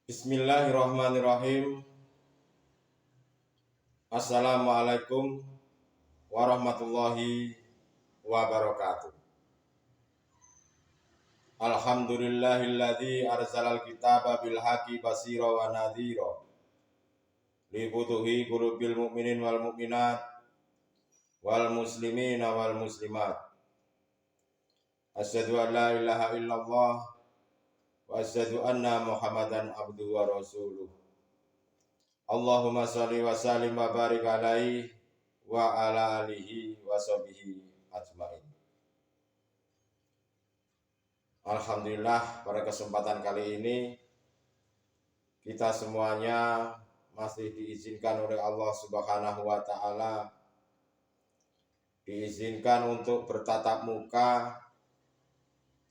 Bismillahirrahmanirrahim. Assalamualaikum warahmatullahi wabarakatuh. Alhamdulillahilladzi arsalal kitaba bil haqqi basira wa nadhira lifutuhi qulubil mu'minin wal mu'minat wal muslimina wal muslimat. Asyhadu an la ilaha illallah wa asyhadu anna Muhammadan abduhu wa rasuluh. Allahumma sholli wa sallim wa barik alaihi wa ala alihi wa sahbihi ajmain. Alhamdulillah, pada kesempatan kali ini kita semuanya masih diizinkan oleh Allah Subhanahu wa taala, diizinkan untuk bertatap muka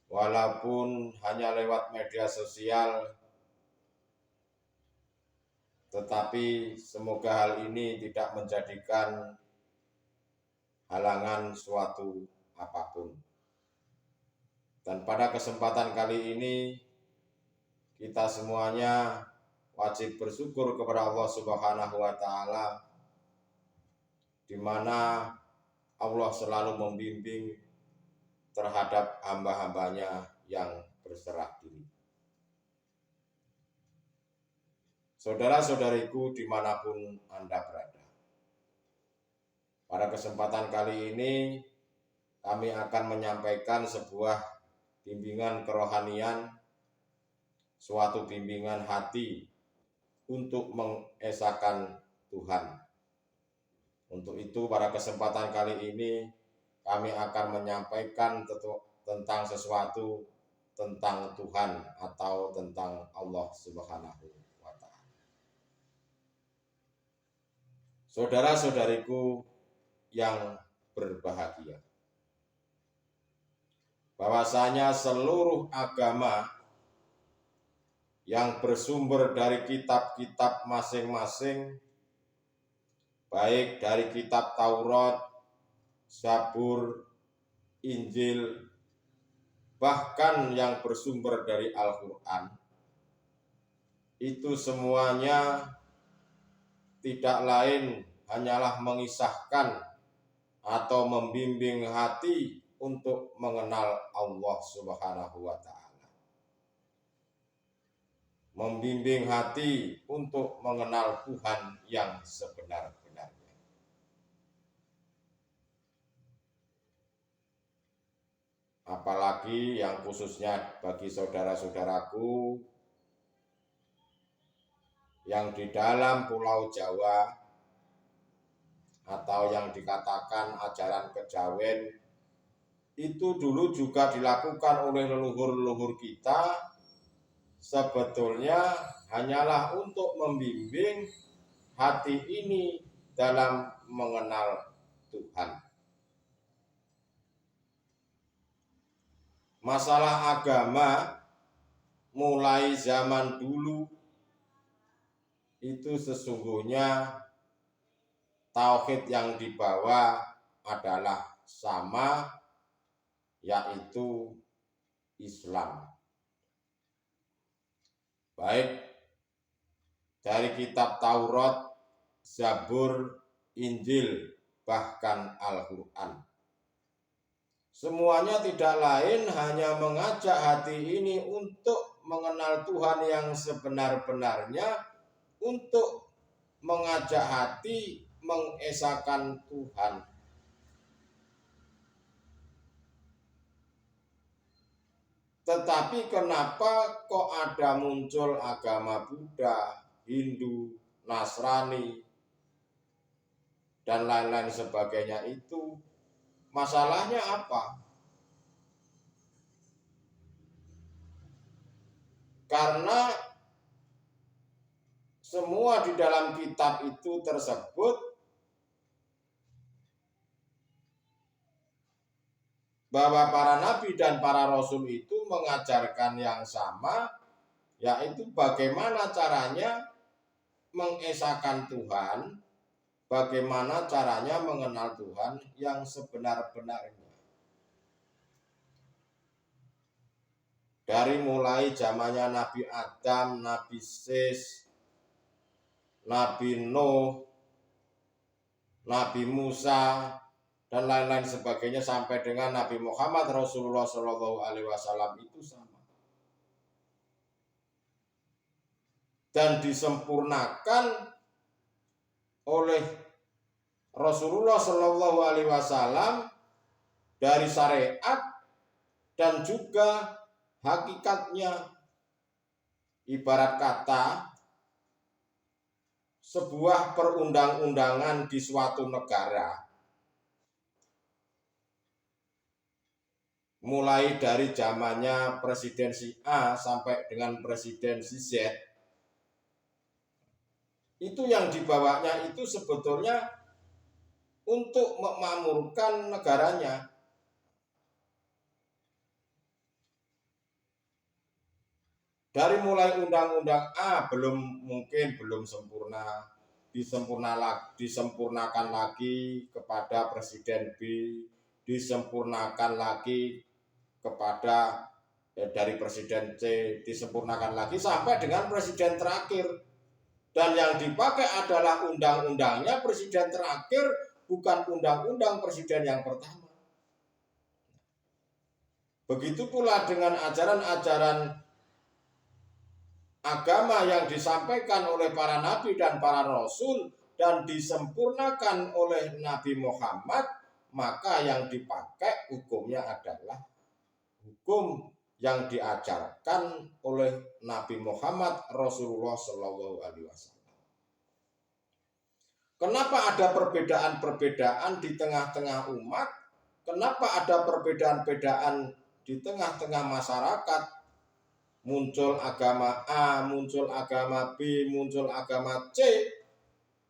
walaupun hanya lewat media sosial, tetapi semoga hal ini tidak menjadikan halangan suatu apapun. Dan pada kesempatan kali ini kita semuanya wajib bersyukur kepada Allah Subhanahu wa taala, di mana Allah selalu membimbing terhadap hamba-hambanya yang berserah diri. Saudara-saudariku dimanapun Anda berada, pada kesempatan kali ini kami akan menyampaikan sebuah bimbingan kerohanian, suatu bimbingan hati untuk mengesahkan Tuhan. Untuk itu pada kesempatan kali ini kami akan menyampaikan tentang sesuatu tentang Tuhan atau tentang Allah Subhanahu wa taala. Saudara-saudariku yang berbahagia, bahwasanya seluruh agama yang bersumber dari kitab-kitab masing-masing, baik dari kitab Taurat, Zabur, Injil, bahkan yang bersumber dari Al-Quran, itu semuanya tidak lain hanyalah mengisahkan atau membimbing hati untuk mengenal Allah Subhanahu wa taala. Membimbing hati untuk mengenal Tuhan yang sebenar-benarnya. Apalagi yang khususnya bagi saudara-saudaraku yang di dalam Pulau Jawa atau yang dikatakan ajaran kejawen, itu dulu juga dilakukan oleh leluhur-leluhur kita, sebetulnya hanyalah untuk membimbing hati ini dalam mengenal Tuhan. Masalah agama mulai zaman dulu itu sesungguhnya tauhid yang dibawa adalah sama, yaitu Islam. Baik dari kitab Taurat, Zabur, Injil, bahkan Al-Quran. Semuanya tidak lain hanya mengajak hati ini untuk mengenal Tuhan yang sebenar-benarnya, untuk mengajak hati mengesahkan Tuhan. Tetapi kenapa kok ada muncul agama Buddha, Hindu, Nasrani, dan lain-lain sebagainya itu? Masalahnya apa? Karena semua di dalam kitab itu tersebut bahwa para nabi dan para rasul itu mengajarkan yang sama, yaitu bagaimana caranya mengesahkan Tuhan, bagaimana caranya mengenal Tuhan yang sebenar-benarnya. Dari mulai zamannya Nabi Adam, Nabi Sis, Nabi Nuh, Nabi Musa, dan lain-lain sebagainya sampai dengan Nabi Muhammad Rasulullah Shallallahu Alaihi Wasallam itu sama. Dan disempurnakan oleh Rasulullah Shallallahu Alaihi Wasallam dari syariat dan juga hakikatnya. Ibarat kata sebuah perundang-undangan di suatu negara, mulai dari zamannya Presiden si A sampai dengan Presiden si Z, itu yang dibawanya itu sebetulnya untuk memakmurkan negaranya. Dari mulai undang-undang A belum sempurna, disempurnakan lagi kepada Presiden B, disempurnakan lagi kepada dari Presiden C, disempurnakan lagi sampai dengan Presiden terakhir. Dan yang dipakai adalah undang-undangnya Presiden terakhir, bukan undang-undang Presiden yang pertama. Begitu pula dengan ajaran-ajaran agama yang disampaikan oleh para nabi dan para rasul dan disempurnakan oleh Nabi Muhammad, maka yang dipakai hukumnya adalah hukum yang diajarkan oleh Nabi Muhammad Rasulullah Shallallahu Alaihi Wasallam. Kenapa ada perbedaan-perbedaan di tengah-tengah umat? Kenapa ada perbedaan-perbedaan di tengah-tengah masyarakat? Muncul agama A, muncul agama B, muncul agama C.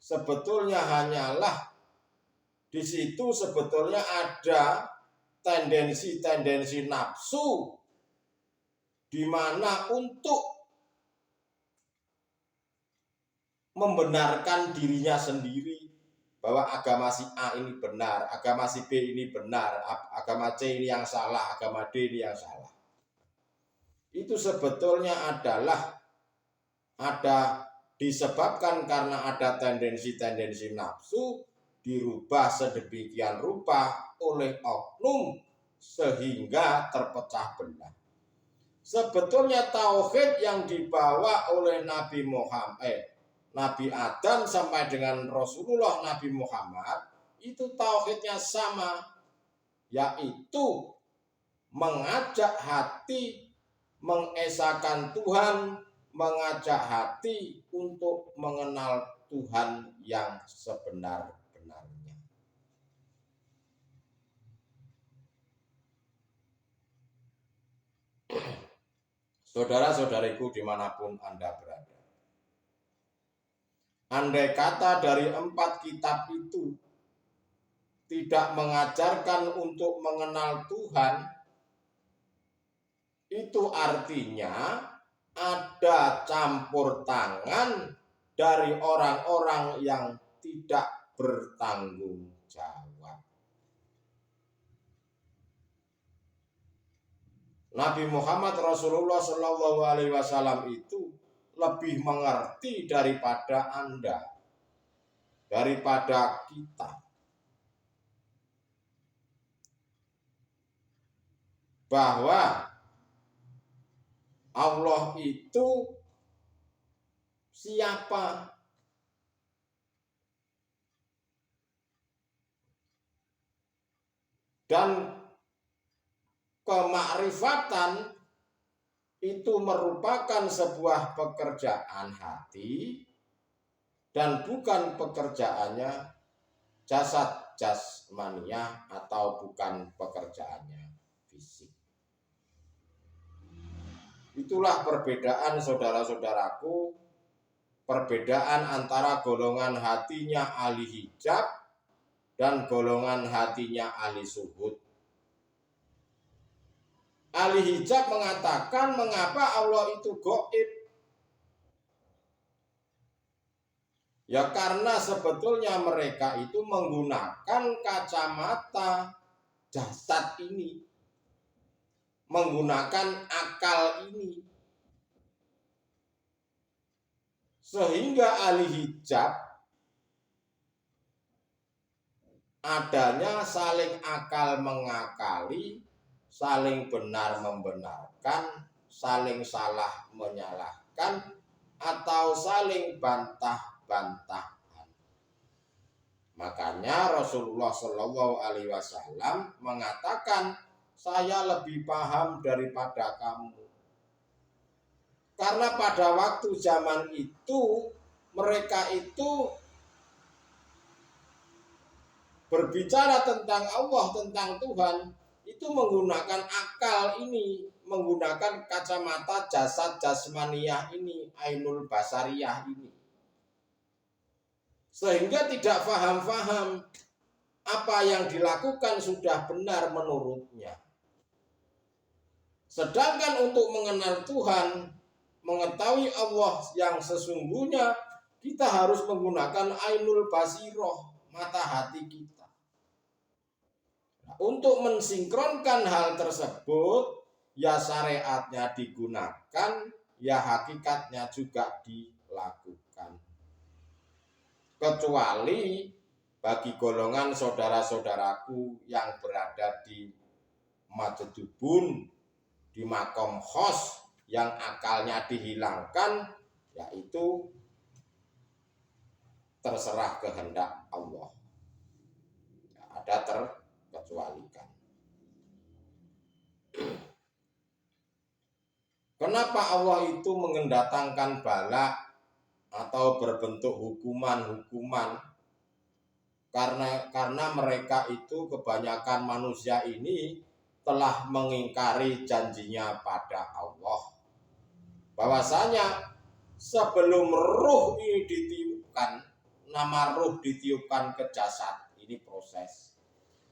Sebetulnya hanyalah di situ sebetulnya ada tendensi-tendensi nafsu, di mana untuk membenarkan dirinya sendiri bahwa agama si A ini benar, agama si B ini benar, agama C ini yang salah, agama D ini yang salah. Itu sebetulnya adalah disebabkan karena ada tendensi-tendensi nafsu dirubah sedemikian rupa oleh oknum sehingga terpecah belah. Sebetulnya tauhid yang dibawa oleh Nabi Adam sampai dengan Rasulullah Nabi Muhammad itu tauhidnya sama, yaitu mengajak hati mengesahkan Tuhan, mengajak hati untuk mengenal Tuhan yang sebenar-benarnya. Saudara-saudariku dimanapun Anda berada, andai kata dari 4 kitab itu tidak mengajarkan untuk mengenal Tuhan, itu artinya ada campur tangan dari orang-orang yang tidak bertanggung jawab. Nabi Muhammad Rasulullah Shallallahu Alaihi Wasallam itu lebih mengerti daripada Anda, daripada kita, bahwa Allah itu siapa? Dan kemakrifatan itu merupakan sebuah pekerjaan hati dan bukan pekerjaannya jasad jasmania atau bukan pekerjaannya fisik. Itulah perbedaan saudara-saudaraku, perbedaan antara golongan hatinya ahli hijab dan golongan hatinya ahli suhud. Ahli hijab mengatakan mengapa Allah itu gaib? Ya karena sebetulnya mereka itu menggunakan kacamata jasad ini. menggunakan akal ini. Sehingga ahli hijab adanya saling akal mengakali, saling benar membenarkan, saling salah menyalahkan, atau saling bantah-bantahan. Makanya Rasulullah Shallallahu Alaihi Wasallam mengatakan, saya lebih paham daripada kamu. Karena pada waktu zaman itu mereka itu berbicara tentang Allah, tentang Tuhan, itu menggunakan akal ini, menggunakan kacamata jasad jasmaniyah ini, ainul basariyah ini. Sehingga tidak faham-faham apa yang dilakukan sudah benar menurutnya. Sedangkan untuk mengenal Tuhan, mengetahui Allah yang sesungguhnya, kita harus menggunakan ainul basiroh, mata hati kita. Untuk mensinkronkan hal tersebut, ya syariatnya digunakan, ya hakikatnya juga dilakukan. Kecuali bagi golongan saudara-saudaraku yang berada di Majedubun, di makom khos yang akalnya dihilangkan, yaitu terserah kehendak Allah. Ada terkecualikan. Kenapa Allah itu mendatangkan bala atau berbentuk hukuman-hukuman? Karena mereka itu kebanyakan manusia ini telah mengingkari janjinya pada Allah. Bahwasanya sebelum ruh ini ditiupkan, nama ruh ditiupkan ke jasad, ini proses.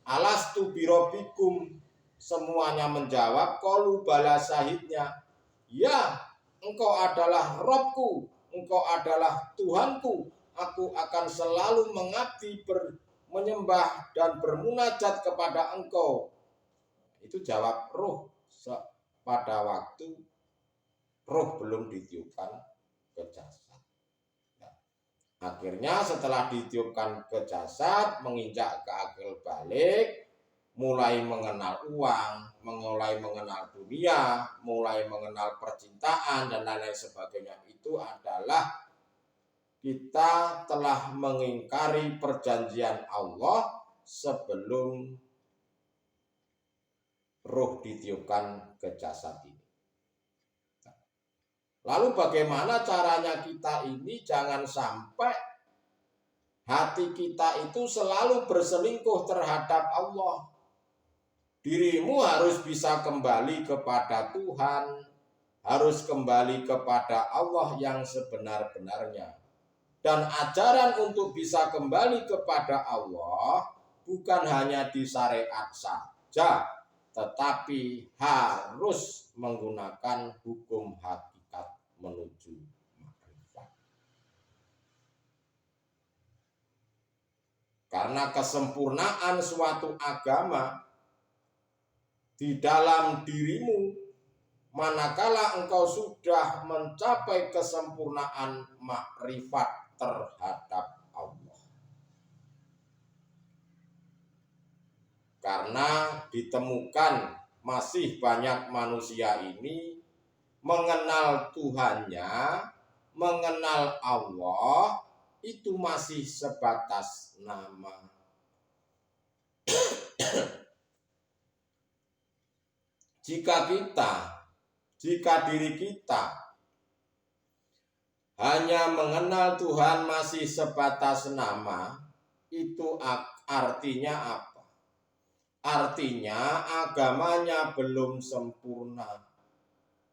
Alastu birobikum, semuanya menjawab, qalu bala syahidnya. Ya, engkau adalah Robku, engkau adalah Tuhanku, aku akan selalu mengabdi, menyembah dan bermunajat kepada engkau. Itu jawab ruh pada waktu ruh belum ditiupkan ke jasad. Nah, akhirnya setelah ditiupkan ke jasad, menginjak ke akil balik, mulai mengenal uang, mulai mengenal dunia, mulai mengenal percintaan dan lain-lain sebagainya, itu adalah kita telah mengingkari perjanjian Allah sebelum ruh ditiupkan ke jasad ini. Lalu bagaimana caranya kita ini jangan sampai hati kita itu selalu berselingkuh terhadap Allah. Dirimu harus bisa kembali kepada Tuhan, harus kembali kepada Allah yang sebenar-benarnya. Dan ajaran untuk bisa kembali kepada Allah bukan hanya di syariat saja, tetapi harus menggunakan hukum hakikat menuju makrifat. Karena kesempurnaan suatu agama di dalam dirimu, manakala engkau sudah mencapai kesempurnaan makrifat terhadap Allah. Karena ditemukan masih banyak manusia ini mengenal Tuhannya, mengenal Allah, itu masih sebatas nama. Jika diri kita hanya mengenal Tuhan masih sebatas nama, itu artinya apa? Artinya agamanya belum sempurna.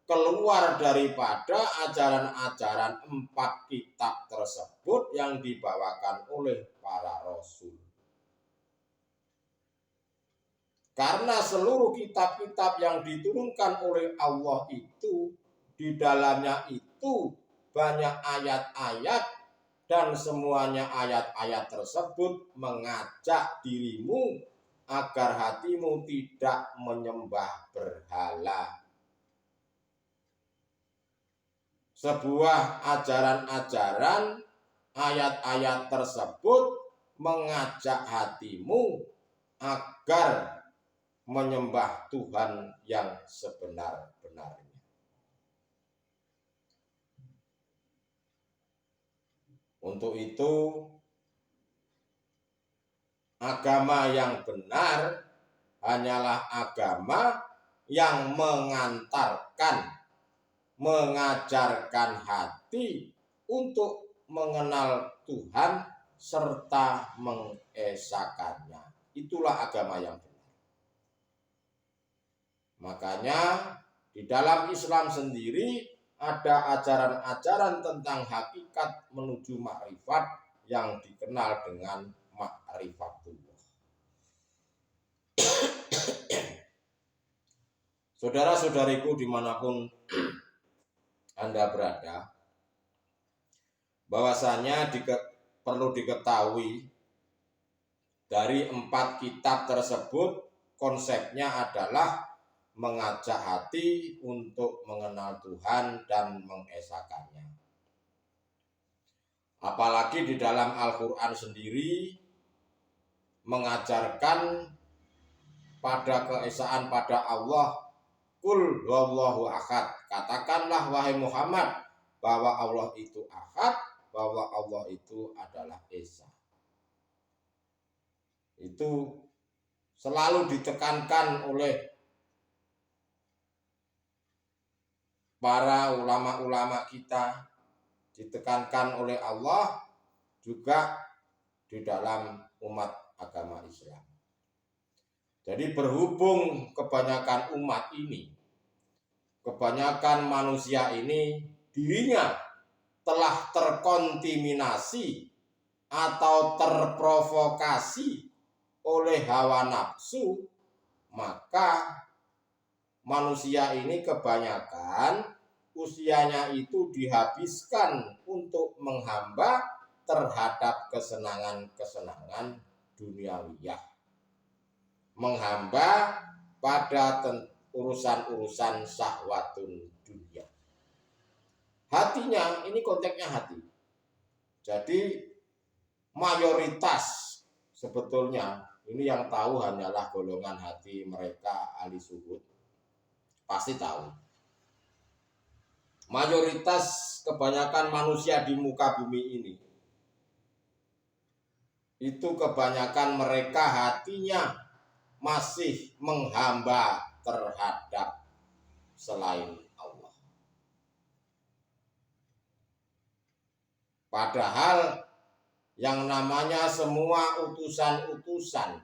Keluar daripada ajaran-ajaran 4 kitab tersebut yang dibawakan oleh para rasul. Karena seluruh kitab-kitab yang diturunkan oleh Allah itu, di dalamnya itu banyak ayat-ayat, dan semuanya ayat-ayat tersebut mengajak dirimu agar hatimu tidak menyembah berhala. Sebuah ajaran-ajaran, ayat-ayat tersebut mengajak hatimu agar menyembah Tuhan yang sebenar-benarnya. Untuk itu, agama yang benar hanyalah agama yang mengajarkan hati untuk mengenal Tuhan serta mengesakannya. Itulah agama yang benar. Makanya di dalam Islam sendiri ada ajaran-ajaran tentang hakikat menuju makrifat yang dikenal dengan ma'rifatullah. Saudara-saudariku dimanapun Anda berada, bahwasanya perlu diketahui dari 4 kitab tersebut konsepnya adalah mengajak hati untuk mengenal Tuhan dan mengesakannya. Apalagi di dalam Al-Quran sendiri mengajarkan pada keesaan pada Allah. Qul huwallahu ahad. Katakanlah wahai Muhammad bahwa Allah itu ahad, bahwa Allah itu adalah esa. Itu selalu ditekankan oleh para ulama-ulama kita, ditekankan oleh Allah juga di dalam umat agama Islam. Jadi berhubung kebanyakan umat ini, kebanyakan manusia ini dirinya telah terkontaminasi atau terprovokasi oleh hawa nafsu, maka manusia ini kebanyakan usianya itu dihabiskan untuk menghamba terhadap kesenangan-kesenangan duniawiyah, menghamba pada urusan-urusan syahwatun dunia. Hatinya, ini konteksnya hati. Jadi mayoritas sebetulnya ini yang tahu hanyalah golongan hati mereka ahli zuhud. Pasti tahu. Mayoritas kebanyakan manusia di muka bumi ini, itu kebanyakan mereka hatinya masih menghamba terhadap selain Allah. Padahal yang namanya semua utusan-utusan,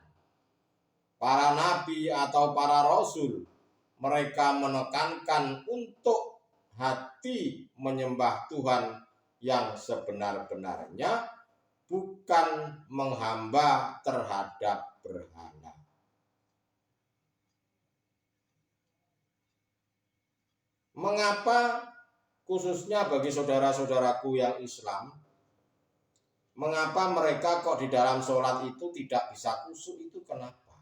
para nabi atau para rasul, mereka menekankan untuk hati menyembah Tuhan yang sebenar-benarnya, bukan menghamba terhadap berhala. Mengapa khususnya bagi saudara-saudaraku yang Islam, mengapa mereka kok di dalam sholat itu tidak bisa khusyuk? Itu kenapa?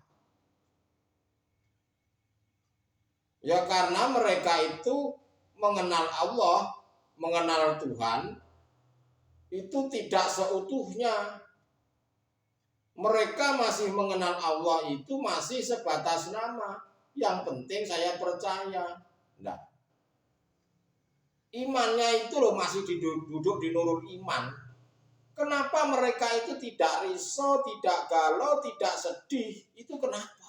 Ya karena mereka itu mengenal Allah, mengenal Tuhan, itu tidak seutuhnya. Mereka masih mengenal Allah itu masih sebatas nama. Yang penting saya percaya. Nah, imannya itu loh masih duduk di nurul iman. Kenapa mereka itu tidak risau, tidak galau, tidak sedih? Itu kenapa?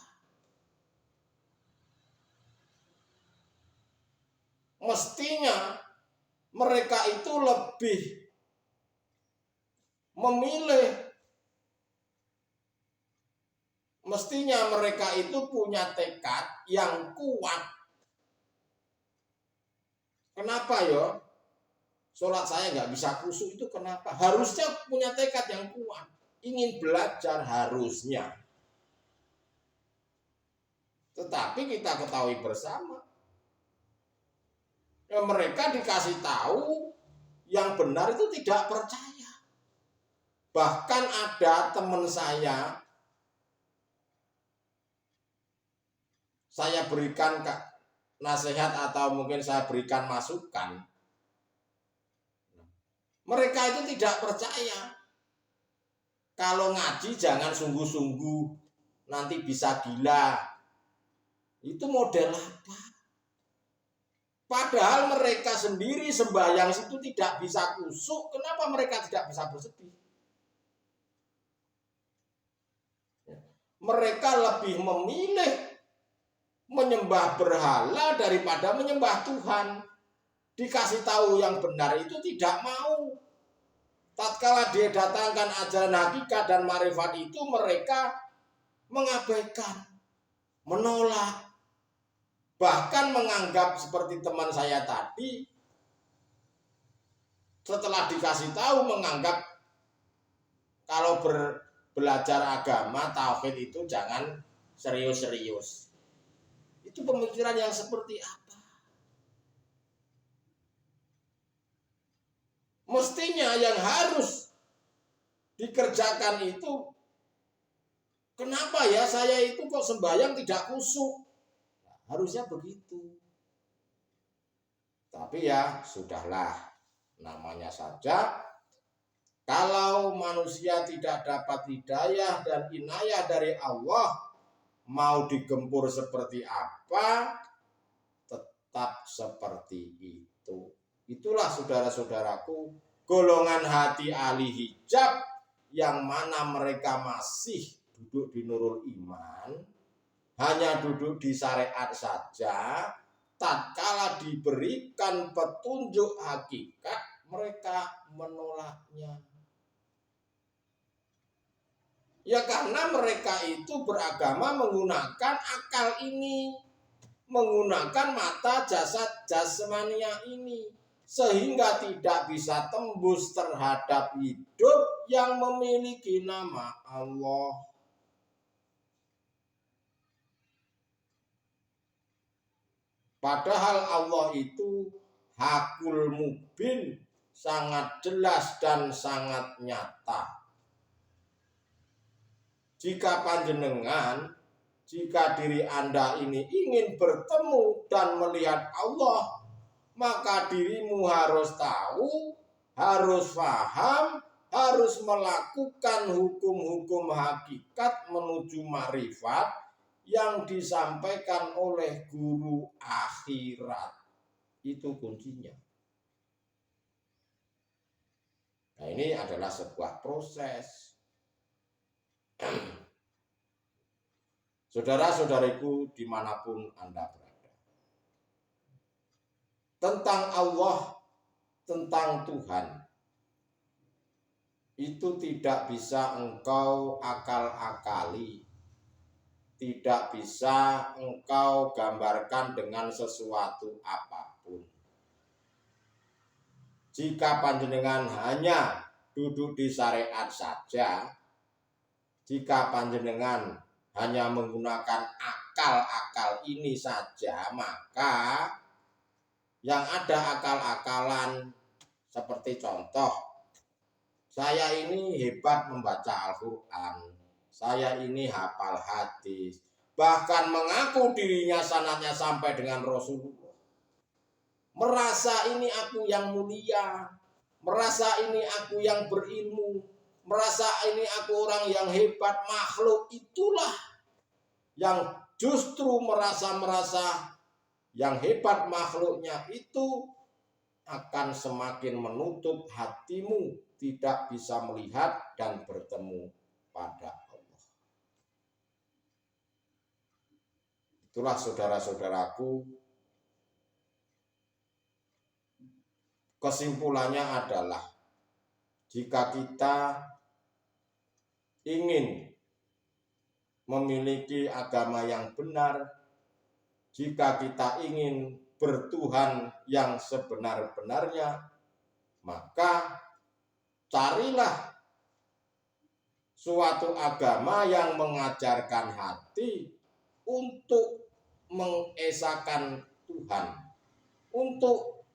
Mestinya mereka itu lebih memilih. Mestinya mereka itu punya tekad yang kuat. Kenapa ya? Sholat saya nggak bisa khusyuk itu kenapa? Harusnya punya tekad yang kuat. Ingin belajar harusnya. Tetapi kita ketahui bersama, ya mereka dikasih tahu yang benar itu tidak percaya. Bahkan ada teman saya saya berikan nasihat atau mungkin saya berikan masukan, mereka itu tidak percaya. Kalau ngaji jangan sungguh-sungguh, nanti bisa gila. Itu model apa? Padahal mereka sendiri sembahyang itu tidak bisa kusuk, kenapa mereka tidak bisa bersedih? Mereka lebih memilih menyembah berhala daripada menyembah Tuhan. Dikasih tahu yang benar itu tidak mau. Tatkala dia datangkan ajaran hakikat dan marifat itu, mereka mengabaikan, menolak, bahkan menganggap seperti teman saya tadi, setelah dikasih tahu menganggap kalau belajar agama tauhid itu jangan serius-serius. Itu pemikiran yang seperti apa? Mestinya yang harus dikerjakan itu, kenapa ya saya itu kok sembahyang tidak khusyuk? Harusnya begitu. Tapi ya sudahlah, namanya saja. Kalau manusia tidak dapat hidayah dan inayah dari Allah, mau digempur seperti apa, tetap seperti itu. Itulah saudara-saudaraku, golongan hati ahli hijab yang mana mereka masih duduk di nurul iman, hanya duduk di syariat saja. Tatkala diberikan petunjuk hakikat, mereka menolaknya. Ya karena mereka itu beragama menggunakan akal ini, menggunakan mata jasad jasmania ini, sehingga tidak bisa tembus terhadap hidup yang memiliki nama Allah. Padahal Allah itu hakul mubin, sangat jelas dan sangat nyata. Jika panjenengan, jika diri Anda ini ingin bertemu dan melihat Allah, maka dirimu harus tahu, harus paham, harus melakukan hukum-hukum hakikat menuju marifat yang disampaikan oleh guru akhirat. Itu kuncinya. Nah, ini adalah sebuah proses. Saudara-saudariku dimanapun Anda berada, tentang Allah, tentang Tuhan, itu tidak bisa engkau akal-akali, tidak bisa engkau gambarkan dengan sesuatu apapun. Jika panjenengan hanya duduk di syariat saja, jika panjenengan hanya menggunakan akal-akal ini saja, maka yang ada akal-akalan seperti contoh, saya ini hebat membaca Al-Quran, saya ini hafal hadis, bahkan mengaku dirinya sanadnya sampai dengan Rasulullah. Merasa ini aku yang mulia, merasa ini aku yang berilmu, merasa ini aku orang yang hebat. Makhluk itulah yang justru merasa yang hebat makhluknya itu akan semakin menutup hatimu, tidak bisa melihat dan bertemu pada Allah. Itulah saudara-saudaraku, kesimpulannya adalah jika kita ingin memiliki agama yang benar, jika kita ingin bertuhan yang sebenar-benarnya, maka carilah suatu agama yang mengajarkan hati untuk mengesahkan Tuhan, untuk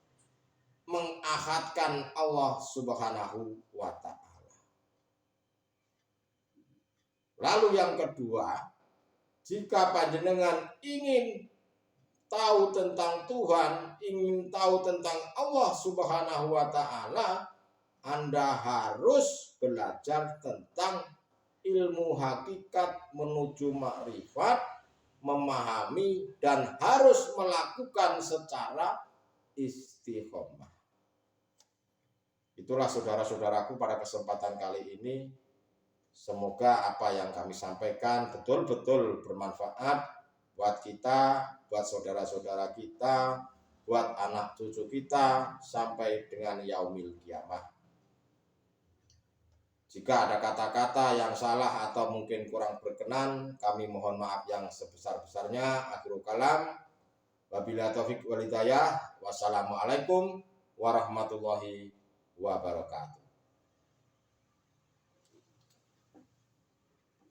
mengahadkan Allah Subhanahu wa Ta'ala. Lalu yang kedua, Jika panjenengan ingin tahu tentang Tuhan, ingin tahu tentang Allah Subhanahu wa Ta'ala, Anda harus belajar tentang ilmu hakikat menuju makrifat, memahami dan harus melakukan secara istiqomah. Itulah saudara-saudaraku pada kesempatan kali ini. Semoga apa yang kami sampaikan betul-betul bermanfaat buat kita, buat saudara-saudara kita, buat anak cucu kita sampai dengan yaumil kiamah. Jika ada kata-kata yang salah atau mungkin kurang berkenan, kami mohon maaf yang sebesar-besarnya. Akhirul kalam. Wabillahi taufik wal hidayah. Wassalamualaikum warahmatullahi wabarakatuh.